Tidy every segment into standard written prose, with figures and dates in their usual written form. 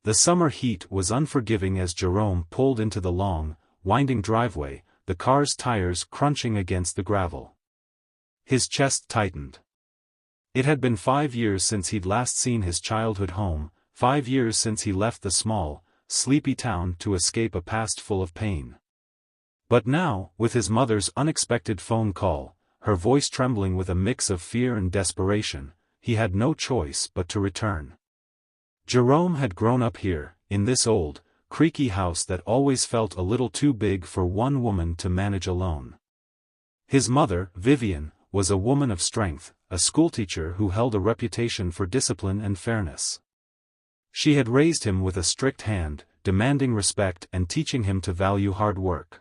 The summer heat was unforgiving as Jerome pulled into the long, winding driveway, the car's tires crunching against the gravel. His chest tightened. It had been 5 years since he'd last seen his childhood home, 5 years since he left the small, sleepy town to escape a past full of pain. But now, with his mother's unexpected phone call, her voice trembling with a mix of fear and desperation, he had no choice but to return. Jerome had grown up here, in this old, creaky house that always felt a little too big for one woman to manage alone. His mother, Vivian, was a woman of strength, a schoolteacher who held a reputation for discipline and fairness. She had raised him with a strict hand, demanding respect and teaching him to value hard work.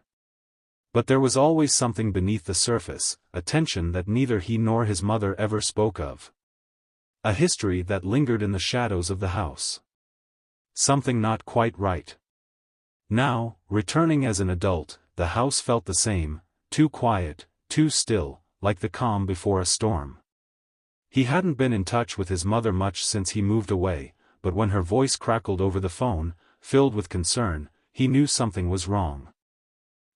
But there was always something beneath the surface, a tension that neither he nor his mother ever spoke of. A history that lingered in the shadows of the house. Something not quite right. Now, returning as an adult, the house felt the same, too quiet, too still, like the calm before a storm. He hadn't been in touch with his mother much since he moved away, but when her voice crackled over the phone, filled with concern, he knew something was wrong.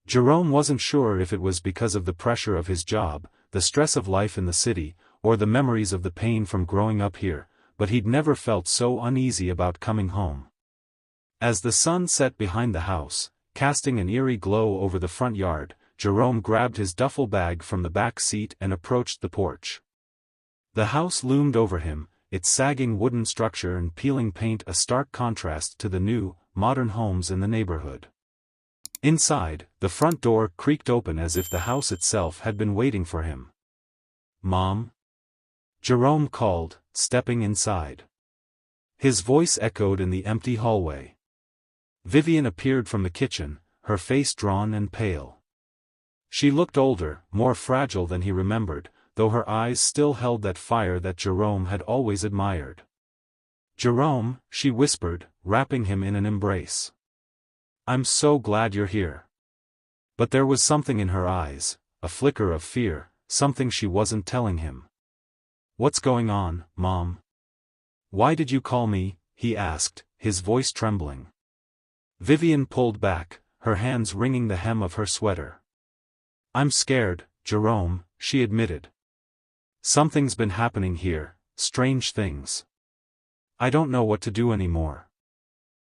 Jerome wasn't sure if it was because of the pressure of his job, the stress of life in the city, or the memories of the pain from growing up here, but he'd never felt so uneasy about coming home. As the sun set behind the house, casting an eerie glow over the front yard, Jerome grabbed his duffel bag from the back seat and approached the porch. The house loomed over him, its sagging wooden structure and peeling paint a stark contrast to the new, modern homes in the neighborhood. Inside, the front door creaked open as if the house itself had been waiting for him. "Mom?" Jerome called, stepping inside. His voice echoed in the empty hallway. Vivian appeared from the kitchen, her face drawn and pale. She looked older, more fragile than he remembered, though her eyes still held that fire that Jerome had always admired. "Jerome," she whispered, wrapping him in an embrace. "I'm so glad you're here." But there was something in her eyes, a flicker of fear, something she wasn't telling him. "What's going on, Mom?" "Why did you call me?" he asked, his voice trembling. Vivian pulled back, her hands wringing the hem of her sweater. "I'm scared, Jerome," she admitted. "Something's been happening here, strange things. I don't know what to do anymore."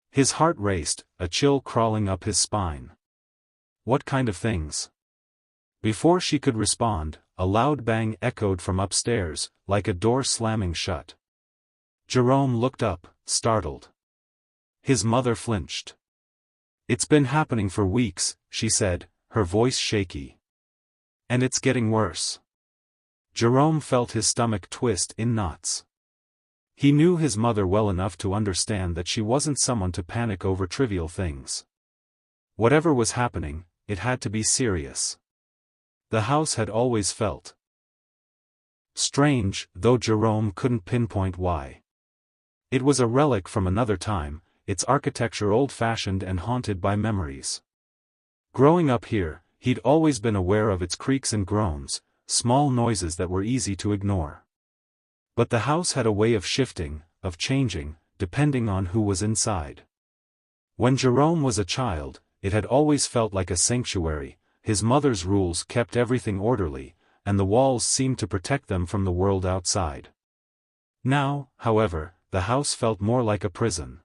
His heart raced, a chill crawling up his spine. "What kind of things?" Before she could respond, a loud bang echoed from upstairs, like a door slamming shut. Jerome looked up, startled. His mother flinched. "It's been happening for weeks," she said, her voice shaky. "And it's getting worse." Jerome felt his stomach twist in knots. He knew his mother well enough to understand that she wasn't someone to panic over trivial things. Whatever was happening, it had to be serious. The house had always felt strange, though Jerome couldn't pinpoint why. It was a relic from another time, its architecture old-fashioned and haunted by memories. Growing up here, he'd always been aware of its creaks and groans, small noises that were easy to ignore. But the house had a way of shifting, of changing, depending on who was inside. When Jerome was a child, it had always felt like a sanctuary. His mother's rules kept everything orderly, and the walls seemed to protect them from the world outside. Now, however, the house felt more like a prison.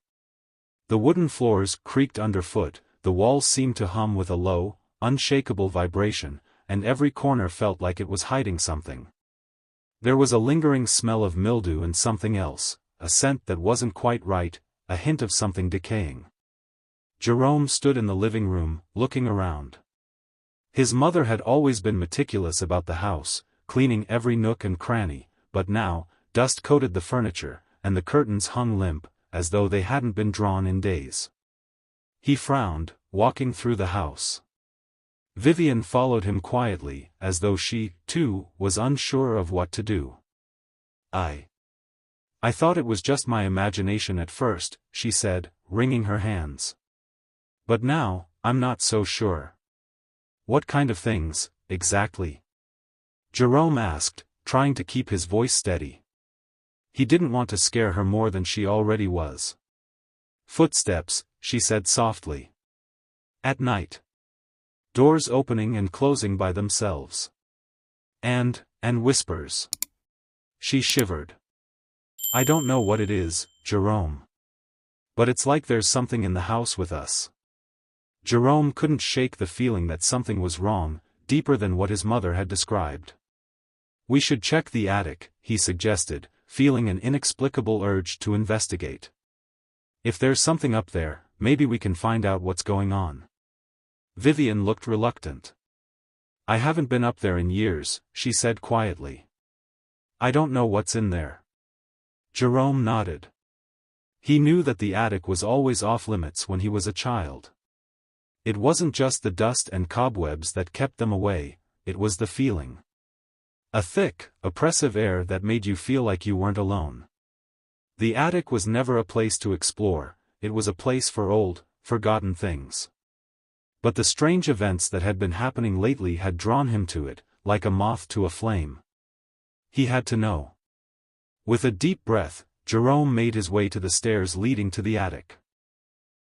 The wooden floors creaked underfoot, the walls seemed to hum with a low, unshakable vibration, and every corner felt like it was hiding something. There was a lingering smell of mildew and something else, a scent that wasn't quite right, a hint of something decaying. Jerome stood in the living room, looking around. His mother had always been meticulous about the house, cleaning every nook and cranny, but now, dust coated the furniture, and the curtains hung limp, as though they hadn't been drawn in days. He frowned, walking through the house. Vivian followed him quietly, as though she, too, was unsure of what to do. I thought it was just my imagination at first," she said, wringing her hands. "But now, I'm not so sure." "What kind of things, exactly?" Jerome asked, trying to keep his voice steady. He didn't want to scare her more than she already was. Footsteps, she said softly. At night. Doors opening and closing by themselves. And whispers. She shivered. I don't know what it is, Jerome. But it's like there's something in the house with us. Jerome couldn't shake the feeling that something was wrong, deeper than what his mother had described. We should check the attic, he suggested, feeling an inexplicable urge to investigate. If there's something up there, maybe we can find out what's going on. Vivian looked reluctant. I haven't been up there in years, she said quietly. I don't know what's in there. Jerome nodded. He knew that the attic was always off-limits when he was a child. It wasn't just the dust and cobwebs that kept them away, it was the feeling. A thick, oppressive air that made you feel like you weren't alone. The attic was never a place to explore, it was a place for old, forgotten things. But the strange events that had been happening lately had drawn him to it, like a moth to a flame. He had to know. With a deep breath, Jerome made his way to the stairs leading to the attic.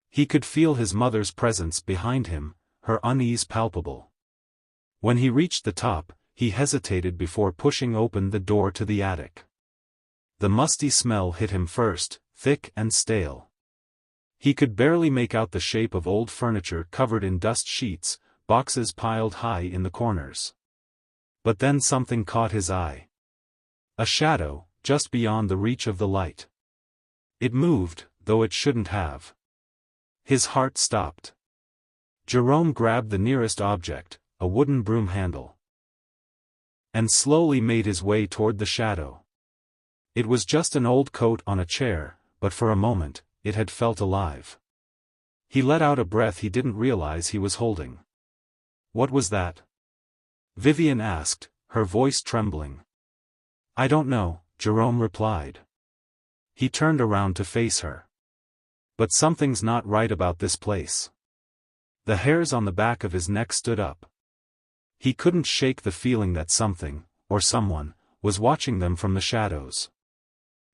He could feel his mother's presence behind him, her unease palpable. When he reached the top, he hesitated before pushing open the door to the attic. The musty smell hit him first, thick and stale. He could barely make out the shape of old furniture covered in dust sheets, boxes piled high in the corners. But then something caught his eye. A shadow, just beyond the reach of the light. It moved, though it shouldn't have. His heart stopped. Jerome grabbed the nearest object, a wooden broom handle, and slowly made his way toward the shadow. It was just an old coat on a chair, but for a moment, it had felt alive. He let out a breath he didn't realize he was holding. What was that? Vivian asked, her voice trembling. I don't know, Jerome replied. He turned around to face her. But something's not right about this place. The hairs on the back of his neck stood up. He couldn't shake the feeling that something, or someone, was watching them from the shadows.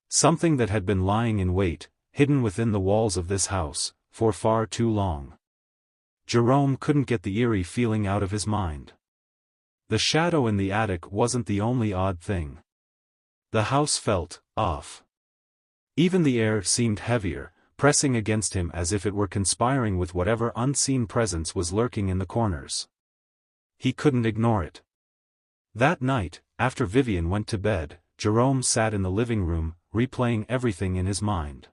Something that had been lying in wait, hidden within the walls of this house, for far too long. Jerome couldn't get the eerie feeling out of his mind. The shadow in the attic wasn't the only odd thing. The house felt off. Even the air seemed heavier, pressing against him as if it were conspiring with whatever unseen presence was lurking in the corners. He couldn't ignore it. That night, after Vivian went to bed, Jerome sat in the living room, replaying everything in his mind.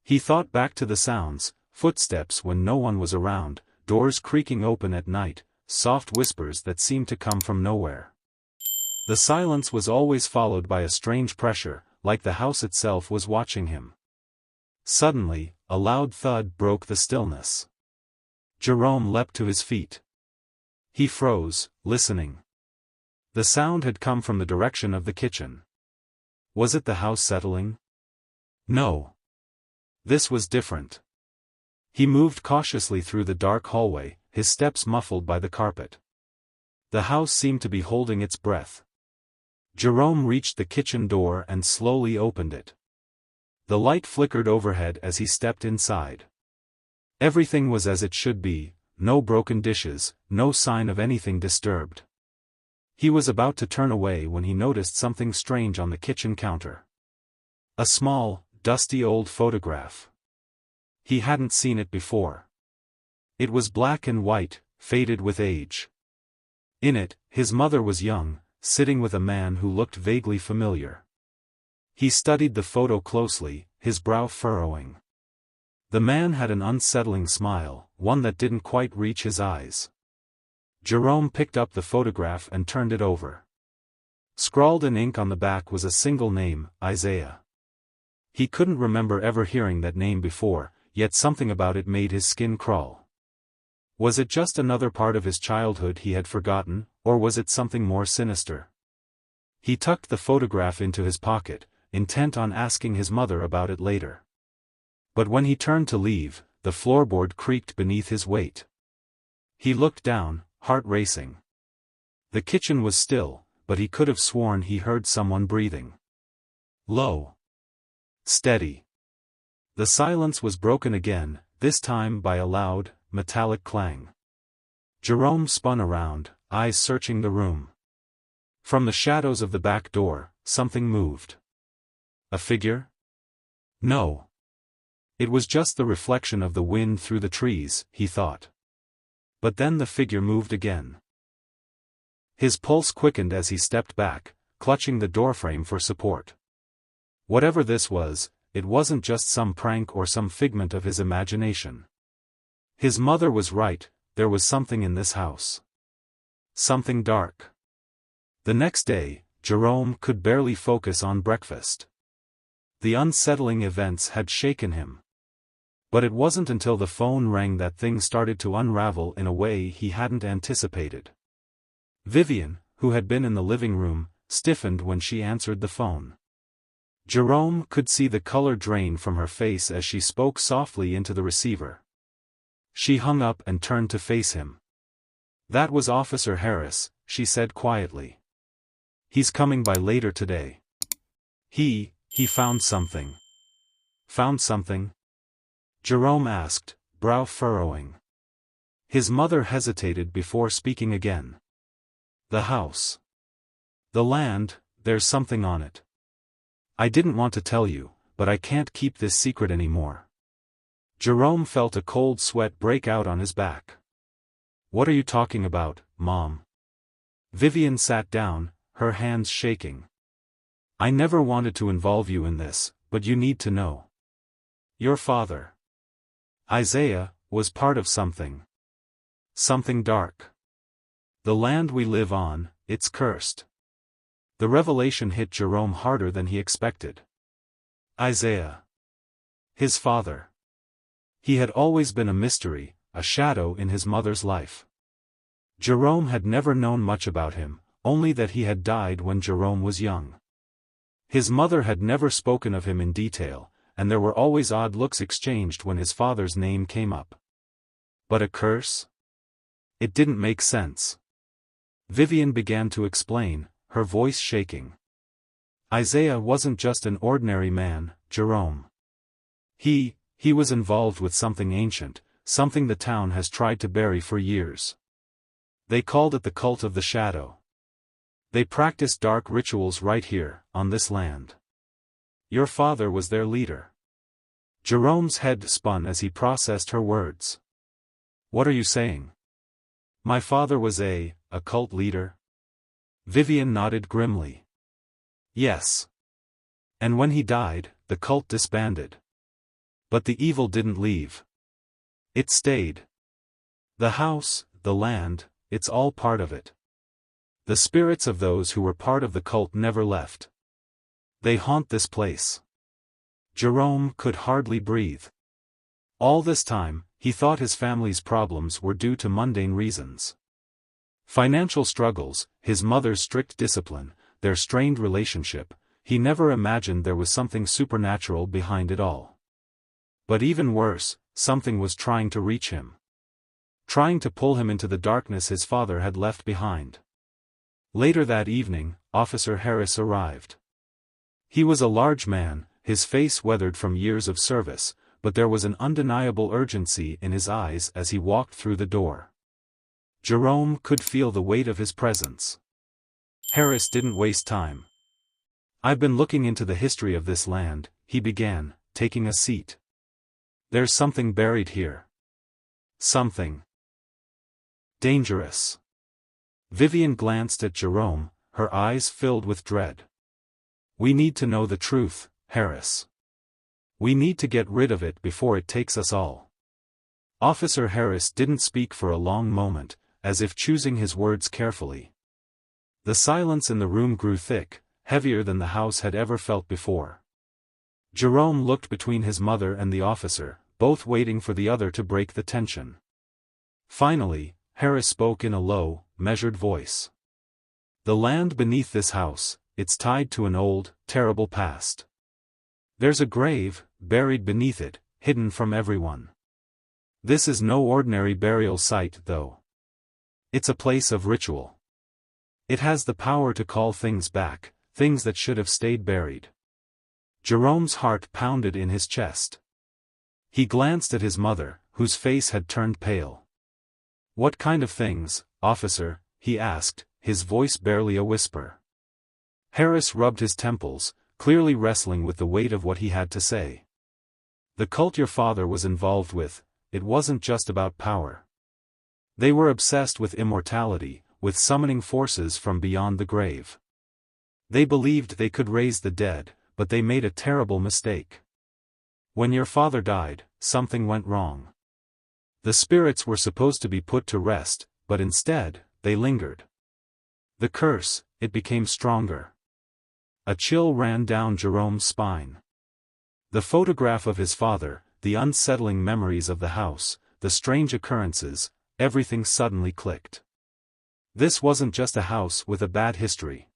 He thought back to the sounds, footsteps when no one was around, doors creaking open at night, soft whispers that seemed to come from nowhere. The silence was always followed by a strange pressure, like the house itself was watching him. Suddenly, a loud thud broke the stillness. Jerome leapt to his feet. He froze, listening. The sound had come from the direction of the kitchen. Was it the house settling? No. This was different. He moved cautiously through the dark hallway, his steps muffled by the carpet. The house seemed to be holding its breath. Jerome reached the kitchen door and slowly opened it. The light flickered overhead as he stepped inside. Everything was as it should be, no broken dishes, no sign of anything disturbed. He was about to turn away when he noticed something strange on the kitchen counter. A small, dusty old photograph. He hadn't seen it before. It was black and white, faded with age. In it, his mother was young, sitting with a man who looked vaguely familiar. He studied the photo closely, his brow furrowing. The man had an unsettling smile, one that didn't quite reach his eyes. Jerome picked up the photograph and turned it over. Scrawled in ink on the back was a single name, Isaiah. He couldn't remember ever hearing that name before, yet something about it made his skin crawl. Was it just another part of his childhood he had forgotten, or was it something more sinister? He tucked the photograph into his pocket, intent on asking his mother about it later. But when he turned to leave, the floorboard creaked beneath his weight. He looked down, heart racing. The kitchen was still, but he could have sworn he heard someone breathing. Low. Steady. The silence was broken again, this time by a loud, metallic clang. Jerome spun around, eyes searching the room. From the shadows of the back door, something moved. A figure? No. It was just the reflection of the wind through the trees, he thought. But then the figure moved again. His pulse quickened as he stepped back, clutching the doorframe for support. Whatever this was, it wasn't just some prank or some figment of his imagination. His mother was right, there was something in this house. Something dark. The next day, Jerome could barely focus on breakfast. The unsettling events had shaken him. But it wasn't until the phone rang that things started to unravel in a way he hadn't anticipated. Vivian, who had been in the living room, stiffened when she answered the phone. Jerome could see the color drain from her face as she spoke softly into the receiver. She hung up and turned to face him. "That was Officer Harris," she said quietly. "He's coming by later today. He found something." "Found something?" Jerome asked, brow furrowing. His mother hesitated before speaking again. "The house. The land, there's something on it. I didn't want to tell you, but I can't keep this secret anymore." Jerome felt a cold sweat break out on his back. "What are you talking about, Mom?" Vivian sat down, her hands shaking. "I never wanted to involve you in this, but you need to know. Your father, Isaiah, was part of something. Something dark. The land we live on, it's cursed." The revelation hit Jerome harder than he expected. Isaiah. His father. He had always been a mystery, a shadow in his mother's life. Jerome had never known much about him, only that he had died when Jerome was young. His mother had never spoken of him in detail, and there were always odd looks exchanged when his father's name came up. But a curse? It didn't make sense. Vivian began to explain, her voice shaking. "Isaiah wasn't just an ordinary man, Jerome. He was involved with something ancient, something the town has tried to bury for years. They called it the cult of the shadow. They practiced dark rituals right here, on this land. Your father was their leader." Jerome's head spun as he processed her words. "What are you saying? My father was a cult leader?" Vivian nodded grimly. "Yes. And when he died, the cult disbanded. But the evil didn't leave. It stayed. The house, the land, it's all part of it. The spirits of those who were part of the cult never left. They haunt this place." Jerome could hardly breathe. All this time, he thought his family's problems were due to mundane reasons. Financial struggles, his mother's strict discipline, their strained relationship. He never imagined there was something supernatural behind it all. But even worse, something was trying to reach him. Trying to pull him into the darkness his father had left behind. Later that evening, Officer Harris arrived. He was a large man, his face weathered from years of service, but there was an undeniable urgency in his eyes as he walked through the door. Jerome could feel the weight of his presence. Harris didn't waste time. "I've been looking into the history of this land," he began, taking a seat. "There's something buried here. Something dangerous." Vivian glanced at Jerome, her eyes filled with dread. "We need to know the truth, Harris. We need to get rid of it before it takes us all." Officer Harris didn't speak for a long moment, as if choosing his words carefully. The silence in the room grew thick, heavier than the house had ever felt before. Jerome looked between his mother and the officer, both waiting for the other to break the tension. Finally, Harris spoke in a low, measured voice. "The land beneath this house, it's tied to an old, terrible past. There's a grave, buried beneath it, hidden from everyone. This is no ordinary burial site, though. It's a place of ritual. It has the power to call things back, things that should have stayed buried." Jerome's heart pounded in his chest. He glanced at his mother, whose face had turned pale. "What kind of things, officer?" he asked, his voice barely a whisper. Harris rubbed his temples, clearly wrestling with the weight of what he had to say. The cult your father was involved with, it wasn't just about power. They were obsessed with immortality, with summoning forces from beyond the grave. They believed they could raise the dead, but they made a terrible mistake. When your father died, something went wrong. The spirits were supposed to be put to rest, but instead, they lingered. The curse, it became stronger. A chill ran down Jerome's spine. The photograph of his father, the unsettling memories of the house, the strange occurrences, everything suddenly clicked. This wasn't just a house with a bad history.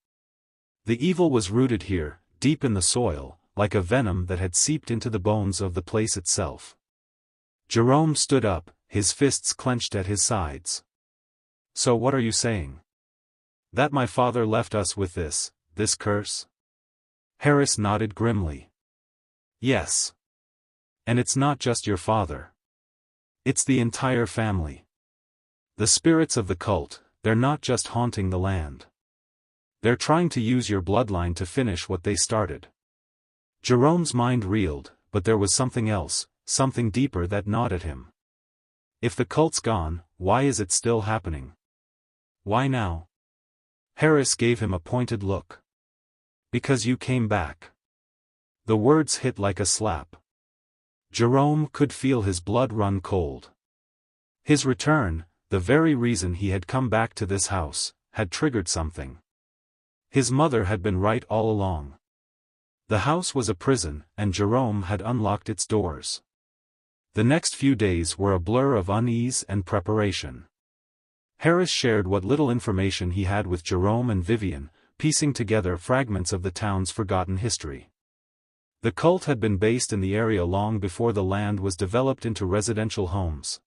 The evil was rooted here, deep in the soil, like a venom that had seeped into the bones of the place itself. Jerome stood up, his fists clenched at his sides. "So what are you saying? That my father left us with this curse?" Harris nodded grimly. "Yes. And it's not just your father. It's the entire family. The spirits of the cult, they're not just haunting the land. They're trying to use your bloodline to finish what they started." Jerome's mind reeled, but there was something else, something deeper that gnawed at him. If the cult's gone, why is it still happening? Why now? Harris gave him a pointed look. "Because you came back." The words hit like a slap. Jerome could feel his blood run cold. His return, the very reason he had come back to this house, had triggered something. His mother had been right all along. The house was a prison, and Jerome had unlocked its doors. The next few days were a blur of unease and preparation. Harris shared what little information he had with Jerome and Vivian, piecing together fragments of the town's forgotten history. The cult had been based in the area long before the land was developed into residential homes.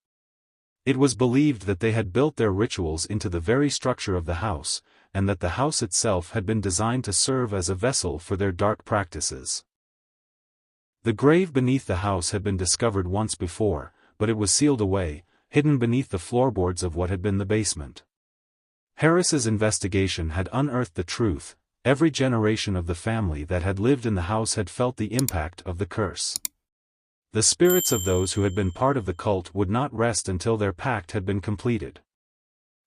It was believed that they had built their rituals into the very structure of the house, and that the house itself had been designed to serve as a vessel for their dark practices. The grave beneath the house had been discovered once before, but it was sealed away, hidden beneath the floorboards of what had been the basement. Harris's investigation had unearthed the truth. Every generation of the family that had lived in the house had felt the impact of the curse. The spirits of those who had been part of the cult would not rest until their pact had been completed.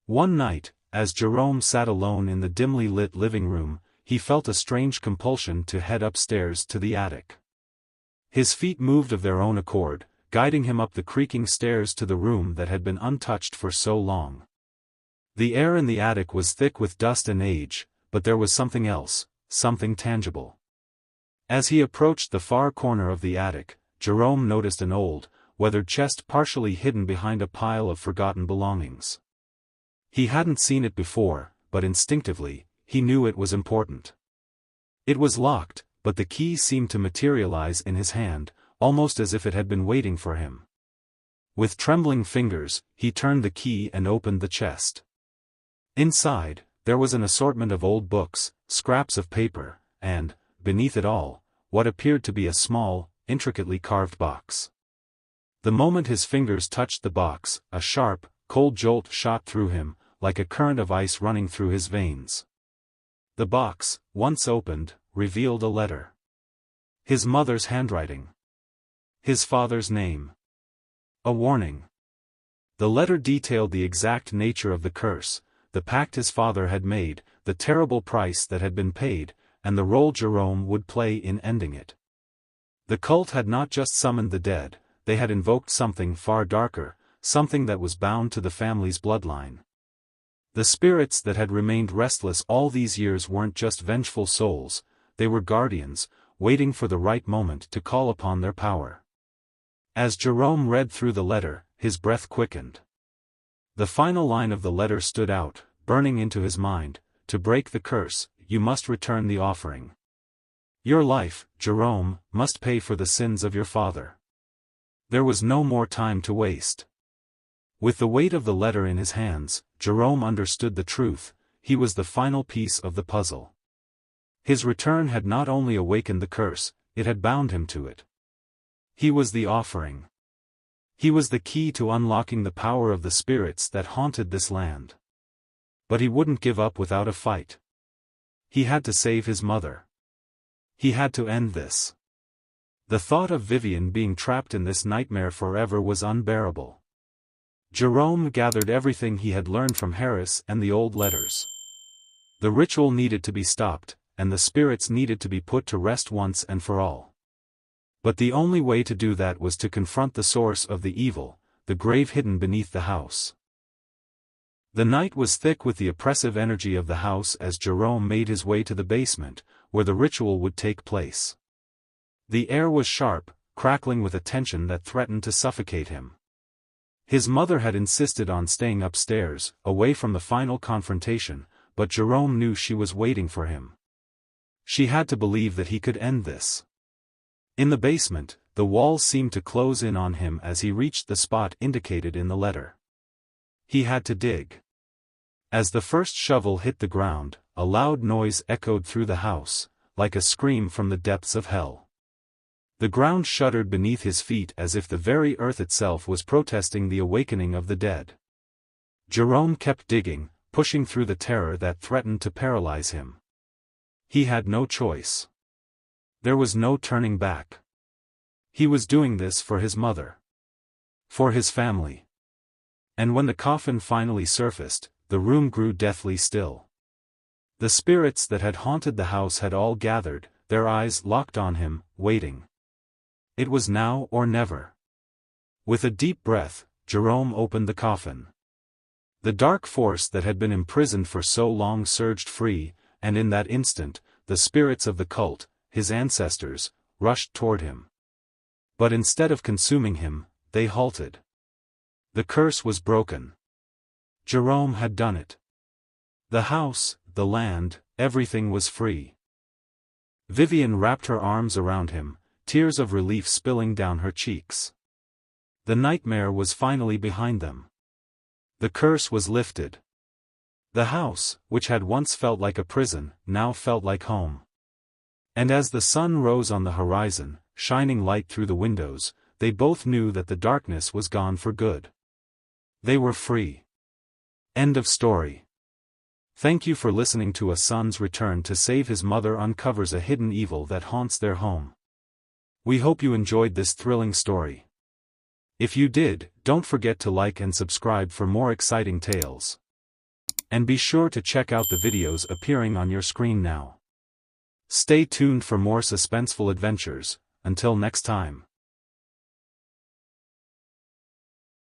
One night, as Jerome sat alone in the dimly lit living room, he felt a strange compulsion to head upstairs to the attic. His feet moved of their own accord, guiding him up the creaking stairs to the room that had been untouched for so long. The air in the attic was thick with dust and age, but there was something else, something tangible. As he approached the far corner of the attic, Jerome noticed an old, weathered chest partially hidden behind a pile of forgotten belongings. He hadn't seen it before, but instinctively, he knew it was important. It was locked, but the key seemed to materialize in his hand, almost as if it had been waiting for him. With trembling fingers, he turned the key and opened the chest. Inside, there was an assortment of old books, scraps of paper, and, beneath it all, what appeared to be a small, intricately carved box. The moment his fingers touched the box, a sharp, cold jolt shot through him, like a current of ice running through his veins. The box, once opened, revealed a letter. His mother's handwriting. His father's name. A warning. The letter detailed the exact nature of the curse, the pact his father had made, the terrible price that had been paid, and the role Jerome would play in ending it. The cult had not just summoned the dead, they had invoked something far darker, something that was bound to the family's bloodline. The spirits that had remained restless all these years weren't just vengeful souls, they were guardians, waiting for the right moment to call upon their power. As Jerome read through the letter, his breath quickened. The final line of the letter stood out, burning into his mind: "To break the curse, you must return the offering. Your life, Jerome, must pay for the sins of your father." There was no more time to waste. With the weight of the letter in his hands, Jerome understood the truth: he was the final piece of the puzzle. His return had not only awakened the curse, it had bound him to it. He was the offering. He was the key to unlocking the power of the spirits that haunted this land. But he wouldn't give up without a fight. He had to save his mother. He had to end this. The thought of Vivian being trapped in this nightmare forever was unbearable. Jerome gathered everything he had learned from Harris and the old letters. The ritual needed to be stopped, and the spirits needed to be put to rest once and for all. But the only way to do that was to confront the source of the evil, the grave hidden beneath the house. The night was thick with the oppressive energy of the house as Jerome made his way to the basement, where the ritual would take place. The air was sharp, crackling with a tension that threatened to suffocate him. His mother had insisted on staying upstairs, away from the final confrontation, but Jerome knew she was waiting for him. She had to believe that he could end this. In the basement, the walls seemed to close in on him as he reached the spot indicated in the letter. He had to dig. As the first shovel hit the ground, a loud noise echoed through the house, like a scream from the depths of hell. The ground shuddered beneath his feet as if the very earth itself was protesting the awakening of the dead. Jerome kept digging, pushing through the terror that threatened to paralyze him. He had no choice. There was no turning back. He was doing this for his mother. For his family. And when the coffin finally surfaced, the room grew deathly still. The spirits that had haunted the house had all gathered, their eyes locked on him, waiting. It was now or never. With a deep breath, Jerome opened the coffin. The dark force that had been imprisoned for so long surged free, and in that instant, the spirits of the cult, his ancestors, rushed toward him. But instead of consuming him, they halted. The curse was broken. Jerome had done it. The house, the land, everything was free. Vivian wrapped her arms around him, tears of relief spilling down her cheeks. The nightmare was finally behind them. The curse was lifted. The house, which had once felt like a prison, now felt like home. And as the sun rose on the horizon, shining light through the windows, they both knew that the darkness was gone for good. They were free. End of story. Thank you for listening to A Son's Return to Save His Mother uncovers a hidden evil that haunts their home. We hope you enjoyed this thrilling story. If you did, don't forget to like and subscribe for more exciting tales. And be sure to check out the videos appearing on your screen now. Stay tuned for more suspenseful adventures. Until next time.